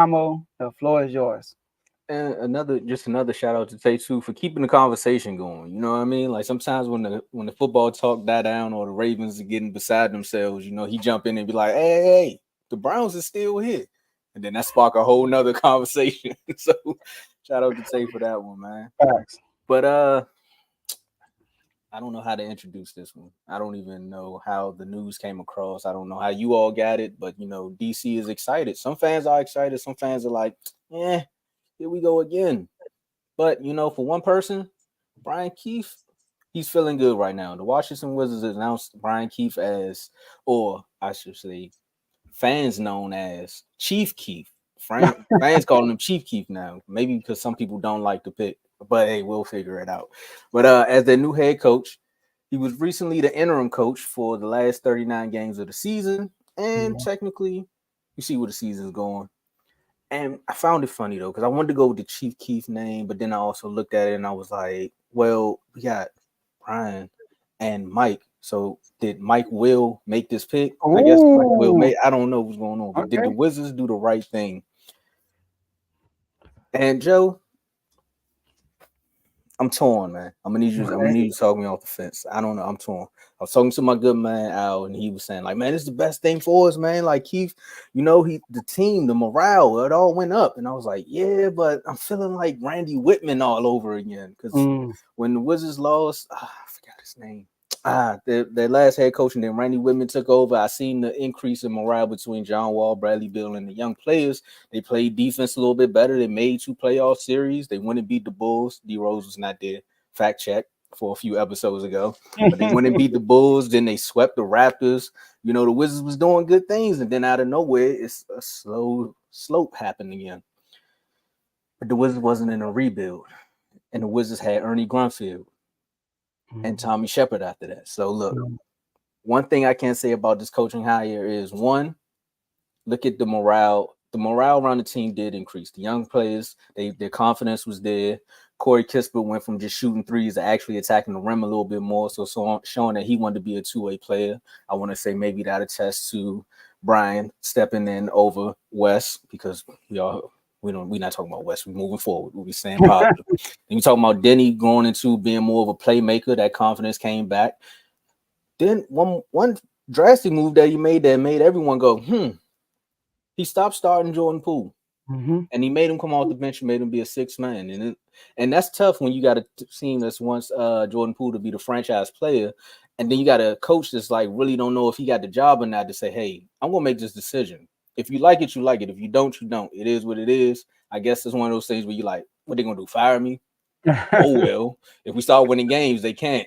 Tomo, the floor is yours. And another shout out to Tay too for keeping the conversation going. You know what I mean? Like sometimes when the football talk die down or the Ravens are getting beside themselves, he jump in and be like, hey, the Browns is still here. And then that spark a whole nother conversation. So shout out to Tay for that one, man. Facts. But I don't know how to introduce this one. I don't even know how the news came across. I don't know how you all got it, but DC is excited. Some fans are excited. Some fans are like, here we go again. But for one person, Brian Keefe, he's feeling good right now. The Washington Wizards announced Brian Keefe as, or I should say, fans known as Chief Keef. Fans calling him Chief Keef now. Maybe because some people don't like the pick, but hey, we'll figure it out. But as their new head coach, he was recently the interim coach for the last 39 games of the season, and Yeah. technically, you see where the season's going. And I found it funny though, because I wanted to go with the Chief Keef name, but then I also looked at it and I was like, well, we got Brian and Mike. So did Mike Will make this pick? I guess Mike Will Ooh. made. I don't know what's going on, but did the Okay. Wizards do the right thing? And Joe, I'm torn, man. I'm gonna Okay. need you to talk me off the fence. I don't know. I'm torn. I was talking to my good man Al, and he was saying, like, man, this is the best thing for us, man. Like Keith, the team, the morale, it all went up. And I was like, yeah, but I'm feeling like Randy Whitman all over again. Because Mm. when the Wizards lost, I forgot his name. Their last head coach, and then Randy Whitman took over. I seen the increase in morale between John Wall, Bradley Beal, and the young players. They played defense a little bit better. They made 2 playoff series. They went and beat the Bulls. D Rose was not there. Fact check for a few episodes ago. But they went and beat the Bulls. Then they swept the Raptors. The Wizards was doing good things, and then out of nowhere, it's a slow slope happened again. But the Wizards wasn't in a rebuild, and the Wizards had Ernie Grunfeld and Mm. Tommy Shepard after that. So look, Mm. one thing I can say about this coaching hire is one, look at the morale. The morale around the team did increase. The young players, their confidence was there. Corey Kispert went from just shooting threes to actually attacking the rim a little bit more, so showing that he wanted to be a two-way player. I want to say maybe that attests to Brian stepping in over Wes because we're not talking about Wes. We're moving forward. We'll be staying positive. And you talking about Denny going into being more of a playmaker. That confidence came back. Then one drastic move that he made that made everyone go, he stopped starting Jordan Poole, Mm-hmm. and he made him come off the bench and made him be a sixth man. And that's tough when you got a team that's once Jordan Poole to be the franchise player, and then you got a coach that's like really don't know if he got the job or not to say, hey, I'm gonna make this decision. If you like it, you like it. If you don't, you don't. It is what it is. I guess it's one of those things where you like, what they gonna do? Fire me? Oh well. If we start winning games, they can't.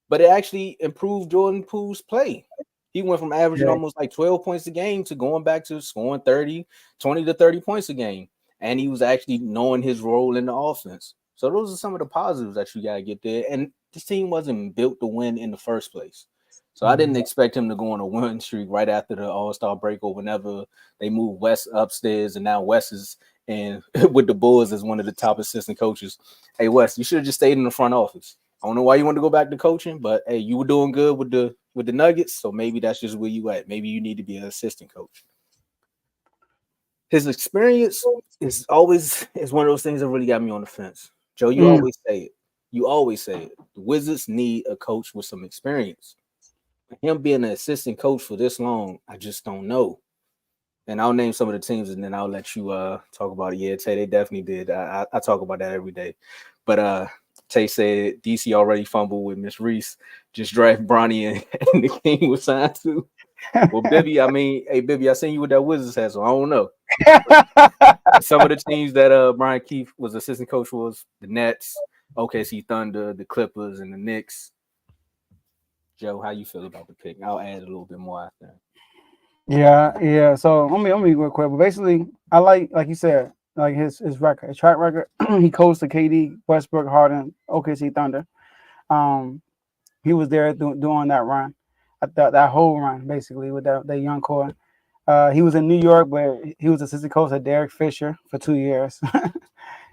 But it actually improved Jordan Poole's play. He went from averaging Yeah. almost like 12 points a game to going back to scoring 20 to 30 points a game. And he was actually knowing his role in the offense. So those are some of the positives that you got to get there. And this team wasn't built to win in the first place. So I didn't Mm. expect him to go on a win streak right after the All-Star break or whenever they moved Wes upstairs. And now Wes is in with the Bulls as one of the top assistant coaches. Hey, Wes, you should have just stayed in the front office. I don't know why you want to go back to coaching, but hey, you were doing good with the Nuggets, so maybe that's just where you at. Maybe you need to be an assistant coach. His experience is one of those things that really got me on the fence. Joe, you Mm. always say it. You always say it. The Wizards need a coach with some experience. Him being an assistant coach for this long, I just don't know. And I'll name some of the teams, and then I'll let you talk about it. Yeah, Tay, they definitely did. I talk about that every day. But Tay said DC already fumbled with Miss Reese. Just draft Bronny and the King was signed to. Well, Bibby, I mean, hey Bibby, I seen you with that Wizards hat, so I don't know. Some of the teams that Brian Keefe was assistant coach was the Nets, OKC Thunder, the Clippers, and the Knicks. Joe, how you feel about the pick? I'll add a little bit more after. Yeah, yeah. So let me real quick. But basically, I like you said, like his record, his track record. He coached the KD, Westbrook, Harden, OKC Thunder. Um, he was there doing that run, that whole run basically with that young core. He was in New York, but he was assistant coach at Derek Fisher for 2 years.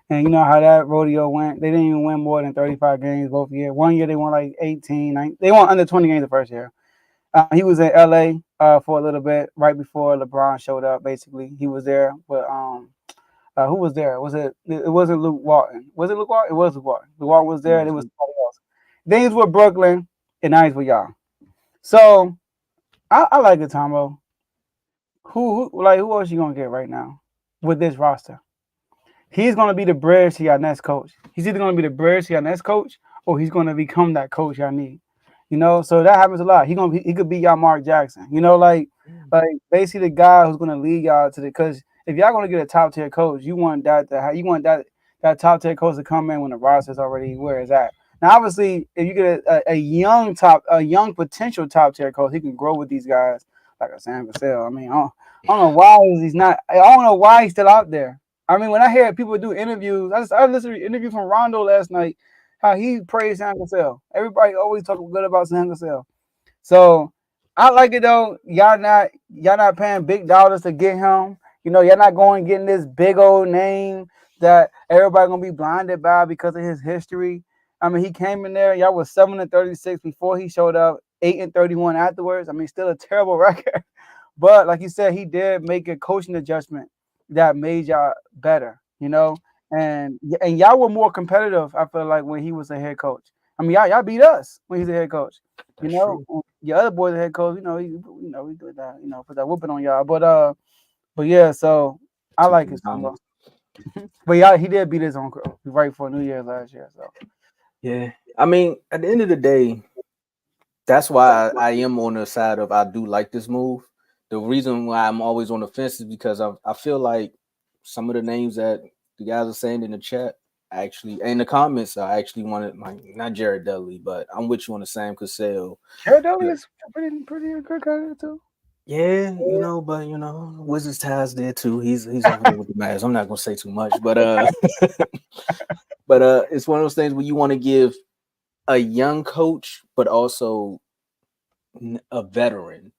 And you know how that rodeo went. They didn't even win more than 35 games both years. One year they won like 18. They won under 20 games the first year. He was in LA for a little bit right before LeBron showed up. Basically, he was there, but who was there? Was it? It wasn't Luke Walton. Was it Luke Walton? It was Luke Walton. Luke Walton was there, and it was somebody else. Then he's with Brooklyn, and now he's with y'all. So I like it, Tomo. Who else you gonna get right now with this roster? He's gonna be the bridge to your next coach. He's either gonna be the bridge to your next coach, or he's gonna become that coach y'all need. So that happens a lot. He could be y'all Mark Jackson. Like basically the guy who's gonna lead y'all to the, because if y'all gonna get a top tier coach, you want that top tier coach to come in when the roster's already where it's at. Now, obviously, if you get a young potential top tier coach, he can grow with these guys like a Sam Cassell. I mean, I don't know why he's not. I don't know why he's still out there. I mean, when I hear people do interviews, I listened to an interview from Rondo last night, how he praised Sam Cassell. Everybody always talking good about Sam Cassell. So I like it though. Y'all not paying big dollars to get him. Y'all not going and getting this big old name that everybody gonna be blinded by because of his history. I mean, he came in there. Y'all was 7-36 before he showed up, 8-31 afterwards. I mean, still a terrible record. But like you said, he did make a coaching adjustment that made y'all better. And y'all were more competitive. I feel like when he was a head coach. I mean, y'all beat us when he's a head coach. That's true. Your other boy's a head coach. We did that. Put that whooping on y'all. But yeah. So I like his combo. But yeah, he did beat his own crew right for New Year's last year. So yeah, I mean, at the end of the day, that's why I am on the side of I do like this move. The reason why I'm always on the fence is because I feel like some of the names that the guys are saying in the chat actually in the comments, I actually wanted like not Jared Dudley, but I'm with you on the Sam Cassell. Jared Dudley is pretty good guy too. Yeah, but Wizards ties there too. He's over there with the Mavs. I'm not gonna say too much, but but it's one of those things where you want to give a young coach, but also a veteran.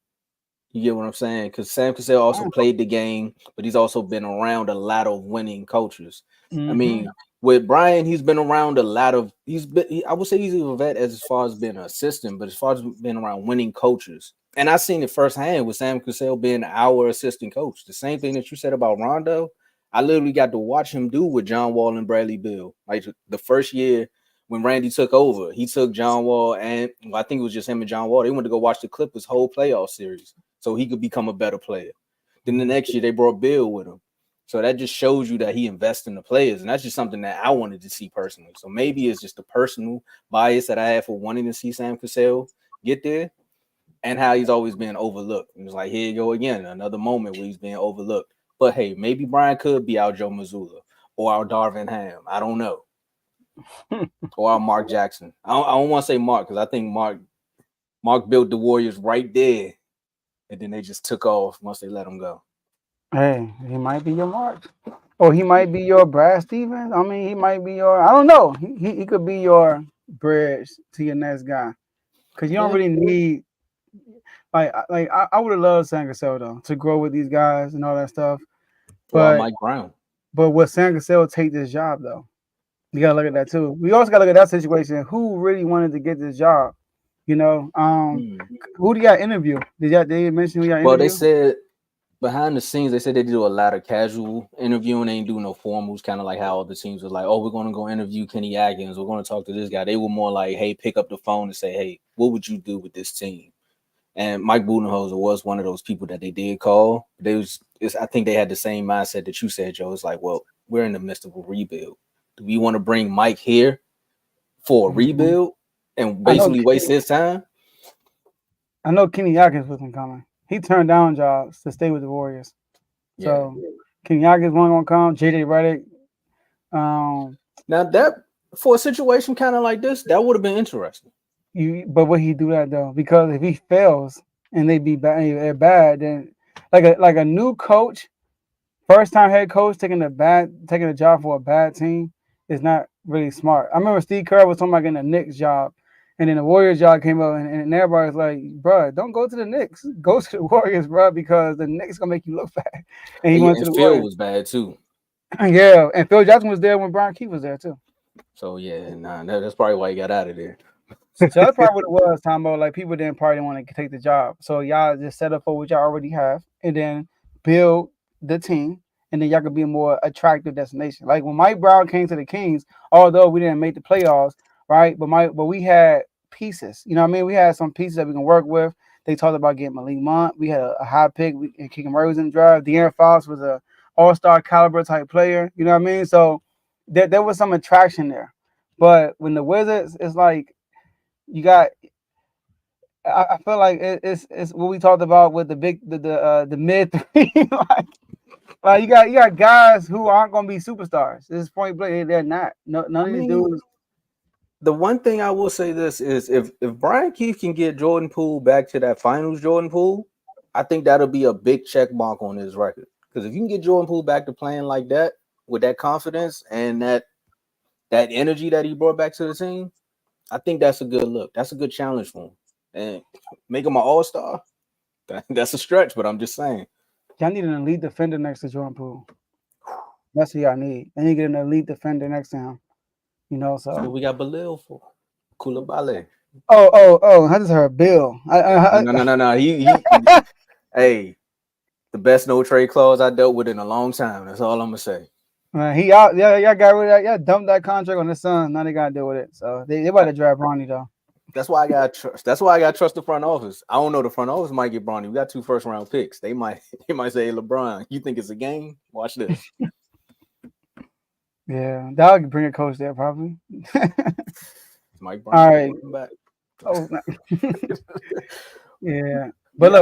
You get what I'm saying? Because Sam Cassell also played the game, but he's also been around a lot of winning coaches. I mean, with Brian, he's been around a lot of. I would say he's a vet as far as being an assistant, but as far as being around winning coaches, and I seen it firsthand with Sam Cassell being our assistant coach. The same thing that you said about Rondo, I literally got to watch him do with John Wall and Bradley Beal. Like the first year when Randy took over, he took John Wall and I think it was just him and John Wall. They went to go watch the Clippers whole playoff series so he could become a better player. Then the next year they brought Bill with him. So that just shows you that he invests in the players. And that's just something that I wanted to see personally. So maybe it's just a personal bias that I have for wanting to see Sam Cassell get there and how he's always been overlooked. And it's like, here you go again, another moment where he's being overlooked. But hey, maybe Brian could be our Joe Mazzulla or our Darvin Ham. I don't know. Or our Mark Jackson. I don't want to say Mark because I think Mark built the Warriors right there. And then they just took off once they let him go. Hey, he might be your Mark. Or he might be your Brad Stevens. I mean, he might be your, I don't know. He could be your bridge to your next guy. Because you don't really need, I would have loved Sam Cassell, though, to grow with these guys and all that stuff. Or Mike Brown. But will Sam Cassell take this job, though? You got to look at that, too. We also got to look at that situation. Who really wanted to get this job? Who do y'all interview? Did they mention who y'all interview? Well, they said behind the scenes, they said they do a lot of casual interviewing. They ain't do no formals, kind of like how other teams were like, oh, we're going to go interview Kenny Atkins. We're going to talk to this guy. They were more like, hey, pick up the phone and say, hey, what would you do with this team? And Mike Budenholzer was one of those people that they did call. I think they had the same mindset that you said, Joe. It's like, well, we're in the midst of a rebuild. Do we want to bring Mike here for a rebuild and basically waste his time? I know Kenny Atkins wasn't coming. He turned down jobs to stay with the Warriors. So Kenny Atkins wasn't going to come. JJ Redick. Now that for a situation kind of like this, that would have been interesting. But would he do that though? Because if he fails and they be bad, then like a new coach, first time head coach taking a job for a bad team is not really smart. I remember Steve Kerr was talking about getting a Knicks job, and then the Warriors job came up, and everybody was like, "Bro, don't go to the Knicks. Go to the Warriors, bro, because the Knicks gonna make you look bad." And he went to the Phil Warriors. was bad too. Yeah, and Phil Jackson was there when Brian Keefe was there too. So yeah, that's probably why he got out of there. So that's probably what it was, Tombo. Like people didn't probably want to take the job. So y'all just set up for what y'all already have and then build the team and then y'all could be a more attractive destination. Like when Mike Brown came to the Kings, although we didn't make the playoffs, right? But we had pieces. You know what I mean? We had some pieces that we can work with. They talked about getting Malik Monk. We had a high pick and Keegan Murray was in the draft. De'Aaron Fox was a all-star caliber type player. You know what I mean? So there was some attraction there. But when the Wizards, it's like you got I feel like it's what we talked about with the mid three. like you got guys who aren't gonna be superstars. This is point blank. They're not. No, I none of these mean, dudes. the one thing I will say this is if Brian Keefe can get Jordan Poole back to that finals Jordan Poole, I think that'll be a big check mark on his record. Because if you can get Jordan Poole back to playing like that with that confidence and that energy that he brought back to the team, I think that's a good look. That's a good challenge for him. And make him an all-star. That's a stretch, but I'm just saying. Y'all need an elite defender next to Jordan Poole. That's what y'all need. And you get an elite defender next to him. You know, That's what so we got Balil for. Koulibaly. oh, I just heard Bill. No. Hey, the best no trade clause I dealt with in a long time. That's all I'm gonna say. Man, he out. Yeah, y'all got rid of that. Y'all dumped that contract on the Suns. Now they gotta deal with it. So they about to draft Bronny though. That's why I got trust. That's why I got trust the front office. I don't know, the front office might get Bronny. We got 2 first-round picks. They might say, hey, LeBron, you think it's a game? Watch this. Yeah, that would bring a coach there probably. Mike All Brown. right. Welcome back. Oh, yeah. We But got look,